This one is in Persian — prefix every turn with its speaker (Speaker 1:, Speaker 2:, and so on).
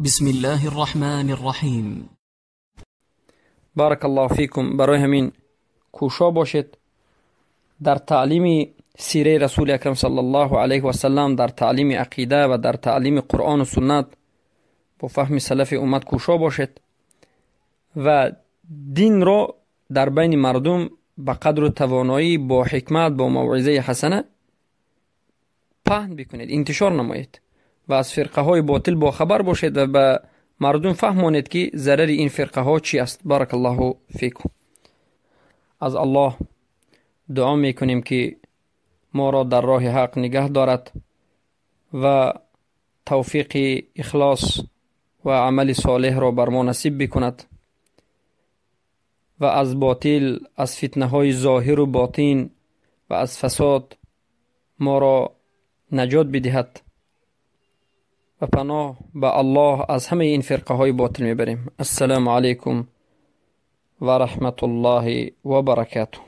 Speaker 1: بسم الله الرحمن الرحیم.
Speaker 2: بارک الله فیکم. برای همین کوشا باشید در تعلیم سیره رسول اکرم صلی الله علیه و سلم، در تعلیم عقیده و در تعلیم قرآن و سنت با فهم سلف امت کوشا باشید و دین را در بین مردم به قدر و توانایی با حکمت با موعظه حسنه پهن بکنید، انتشار نمایید و از فرقه های باطل با خبر باشید و به مردم فهمانید که ضرر این فرقه ها چی است. بارک الله فیکم. از الله دعا میکنیم که ما را در راه حق نگه دارد و توفیق اخلاص و عمل صالح را بر ما نصیب بکند و از باطل، از فتنه های ظاهر و باطن و از فساد ما را نجات بدهد و پناه به الله از همه این فرقه های باطل میبریم. السلام علیکم و رحمت الله و برکاته.